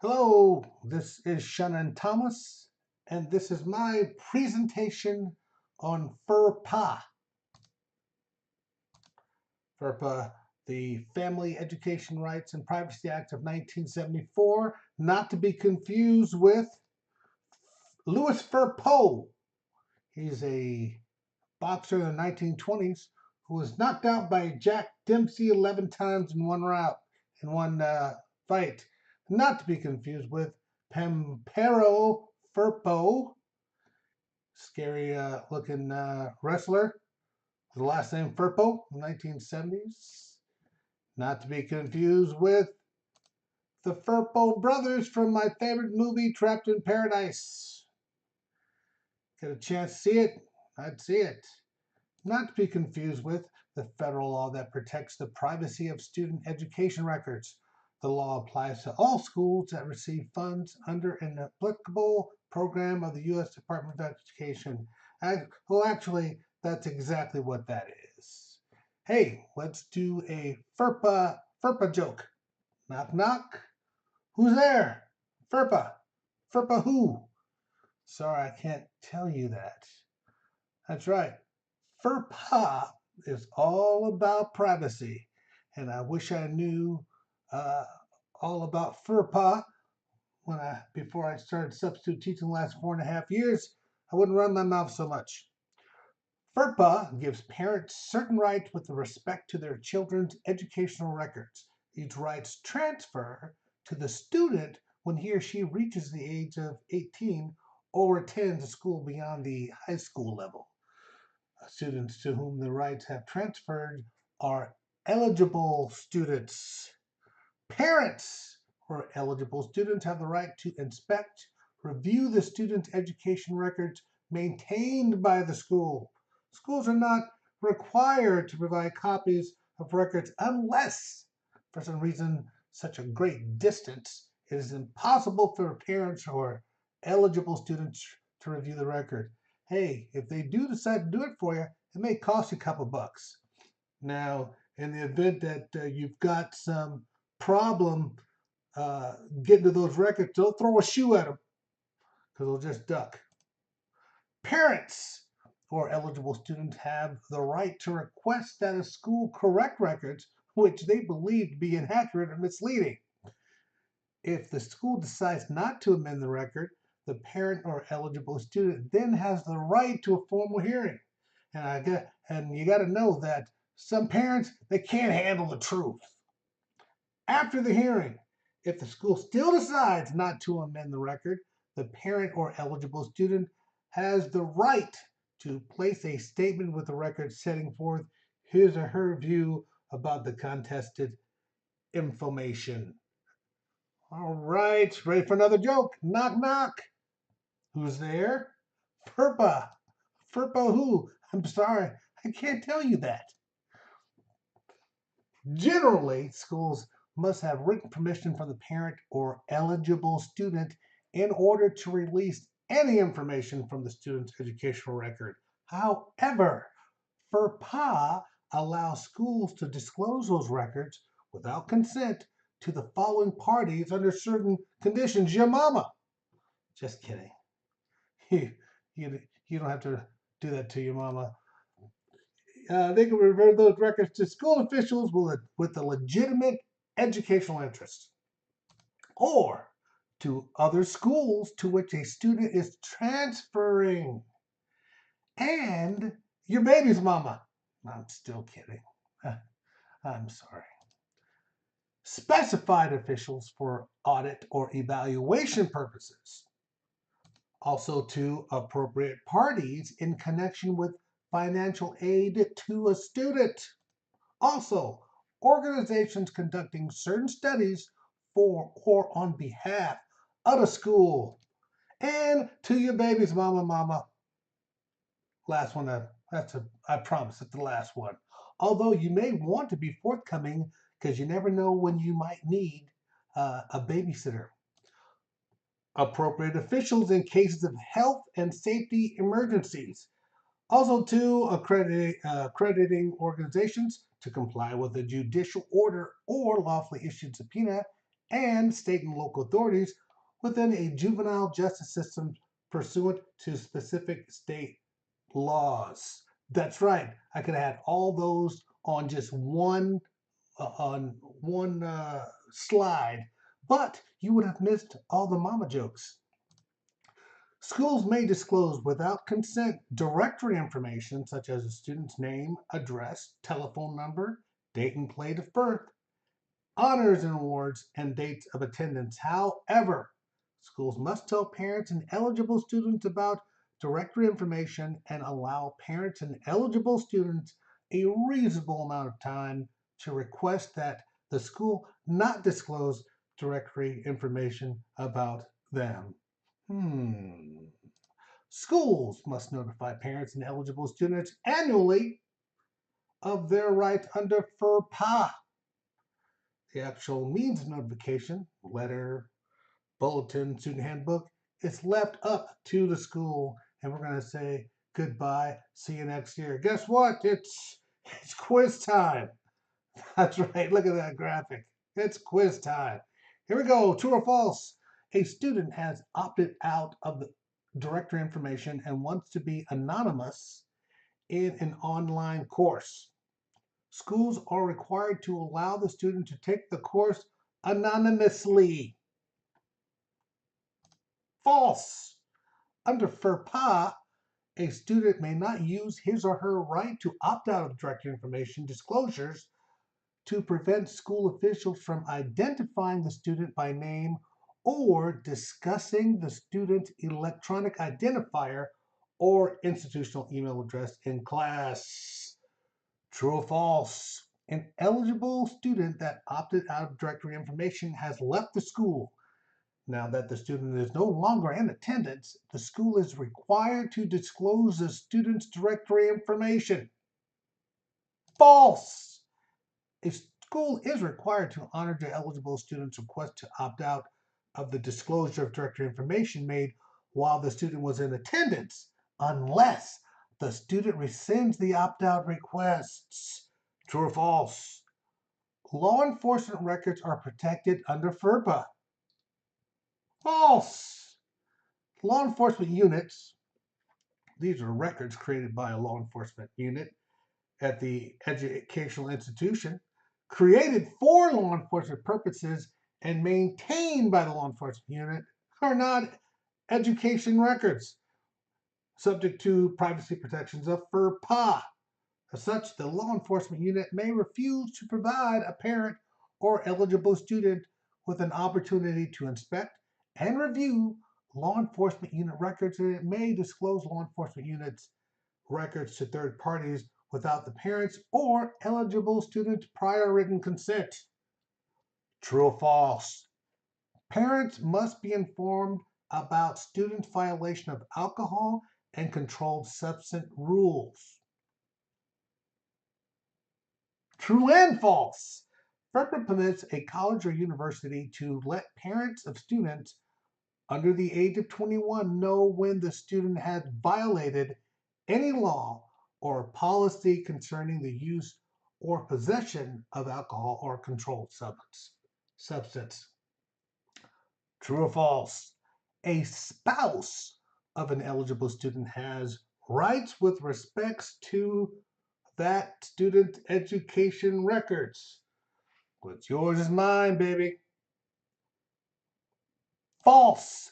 Hello, this is Shunnon Thomas, and this is my presentation on FERPA. FERPA, the Family Education Rights and Privacy Act of 1974, not to be confused with Louis Firpo. He's a boxer in the 1920s who was knocked out by Jack Dempsey 11 times in one fight. Not to be confused with Pampero Firpo, scary looking wrestler. The last name Firpo, 1970s. Not to be confused with the Firpo brothers from my favorite movie, Trapped in Paradise. Get a chance to see it? I'd see it. Not to be confused with the federal law that protects the privacy of student education records. The law applies to all schools that receive funds under an applicable program of the U.S. Department of Education. Actually, that's exactly what that is. Hey, let's do a FERPA joke. Knock, knock. Who's there? FERPA. FERPA who? Sorry, I can't tell you that. That's right. FERPA is all about privacy, and I wish I knew uh, all about FERPA before I started substitute teaching the last 4.5 years. I wouldn't run my mouth so much. FERPA gives parents certain rights with respect to their children's educational records. These rights transfer to the student when he or she reaches the age of 18 or attends a school beyond the high school level. Students to whom the rights have transferred are eligible students. Parents or eligible students have the right to inspect, review the student's education records maintained by the school. Schools are not required to provide copies of records unless, for some reason, such a great distance, it is impossible for parents or eligible students to review the record. Hey, if they do decide to do it for you, it may cost you a couple bucks. Now, in the event that you've got some problem getting to those records, don't throw a shoe at them because they'll just duck. Parents or eligible students have the right to request that a school correct records which they believe to be inaccurate or misleading. If the school decides not to amend the record, the parent or eligible student then has the right to a formal hearing. And you got to know that some parents they can't handle the truth. After the hearing, if the school still decides not to amend the record, the parent or eligible student has the right to place a statement with the record setting forth his or her view about the contested information. All right, ready for another joke? Knock, knock. Who's there? FERPA. FERPA who? I'm sorry, I can't tell you that. Generally, schools must have written permission from the parent or eligible student in order to release any information from the student's educational record. However, FERPA allows schools to disclose those records without consent to the following parties under certain conditions. Your mama. Just kidding. You don't have to do that to your mama. They can revert those records to school officials with a legitimate educational interest, or to other schools to which a student is transferring, and your baby's mama. I'm still kidding. I'm sorry. Specified officials for audit or evaluation purposes. Also to appropriate parties in connection with financial aid to a student. Also, organizations conducting certain studies for or on behalf of a school. And to your baby's mama. Last one, I promise it's the last one. Although you may want to be forthcoming because you never know when you might need a babysitter. Appropriate officials in cases of health and safety emergencies. Also to accrediting organizations to comply with a judicial order or lawfully issued subpoena and state and local authorities within a juvenile justice system pursuant to specific state laws. That's right. I could have had all those on just one slide, but you would have missed all the mama jokes. Schools may disclose without consent directory information such as a student's name, address, telephone number, date and plate of birth, honors and awards, and dates of attendance. However, schools must tell parents and eligible students about directory information and allow parents and eligible students a reasonable amount of time to request that the school not disclose directory information about them. Schools must notify parents and eligible students annually of their rights under FERPA. The actual means of notification, letter, bulletin, student handbook, is left up to the school. And we're going to say goodbye, see you next year. Guess what? It's quiz time. That's right. Look at that graphic. It's quiz time. Here we go. True or false? A student has opted out of the directory information and wants to be anonymous in an online course. Schools are required to allow the student to take the course anonymously. False. Under FERPA, a student may not use his or her right to opt out of directory information disclosures to prevent school officials from identifying the student by name or discussing the student's electronic identifier or institutional email address in class. True or false? An eligible student that opted out of directory information has left the school. Now that the student is no longer in attendance, the school is required to disclose the student's directory information. False! A school is required to honor the eligible student's request to opt out of the disclosure of directory information made while the student was in attendance, unless the student rescinds the opt-out requests. True or false? Law enforcement records are protected under FERPA. False! Law enforcement units, these are records created by a law enforcement unit at the educational institution, created for law enforcement purposes and maintained by the law enforcement unit, are not education records subject to privacy protections of FERPA. As such, the law enforcement unit may refuse to provide a parent or eligible student with an opportunity to inspect and review law enforcement unit records, and it may disclose law enforcement units records to third parties without the parents or eligible students' prior written consent. True or false? Parents must be informed about students' violation of alcohol and controlled substance rules. True and false. FERPA permits a college or university to let parents of students under the age of 21 know when the student has violated any law or policy concerning the use or possession of alcohol or controlled substance. True or false? A spouse of an eligible student has rights with respects to that student education records. What's yours is mine, baby. False.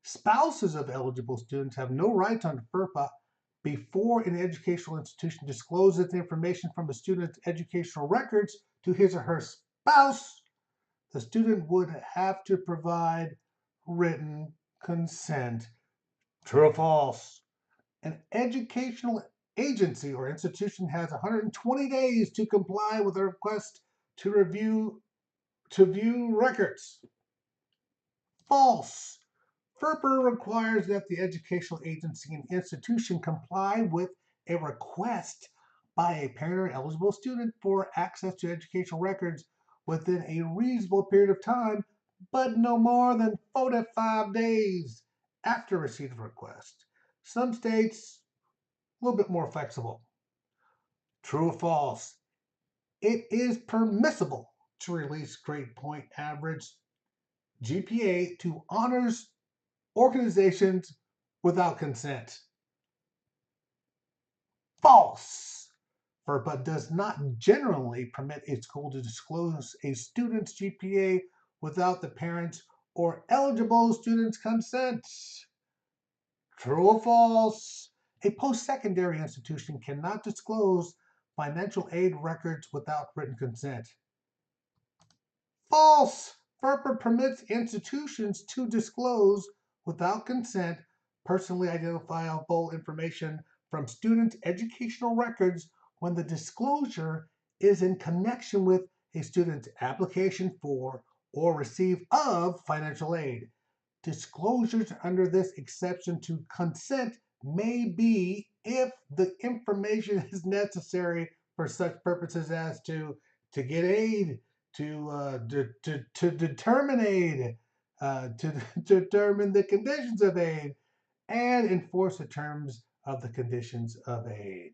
Spouses of eligible students have no rights under FERPA before an educational institution discloses information from a student's educational records to his or her spouse. The student would have to provide written consent. True or false? An educational agency or institution has 120 days to comply with a request to view records. False. FERPA requires that the educational agency and institution comply with a request by a parent or eligible student for access to educational records within a reasonable period of time, but no more than 4 to 5 days after receipt of request. Some states a little bit more flexible. True or false? It is permissible to release grade point average GPA to honors organizations without consent. False. FERPA does not generally permit a school to disclose a student's GPA without the parents' or eligible students' consent. True or false? A post-secondary institution cannot disclose financial aid records without written consent. False! FERPA permits institutions to disclose, without consent, personally identifiable information from students' educational records when the disclosure is in connection with a student's application for or receive of financial aid. Disclosures under this exception to consent may be if the information is necessary for such purposes as to get aid, to determine aid, to determine the conditions of aid, and enforce the terms of the conditions of aid.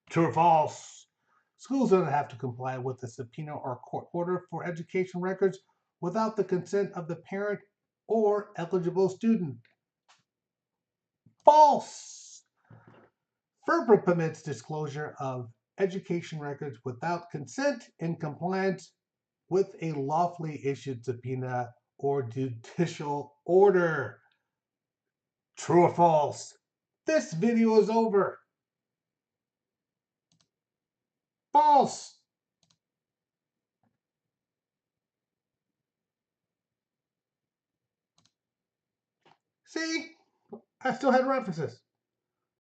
True or false? Schools don't have to comply with a subpoena or court order for education records without the consent of the parent or eligible student. False! FERPA permits disclosure of education records without consent in compliance with a lawfully issued subpoena or judicial order. True or false? This video is over. False! See? I still had references.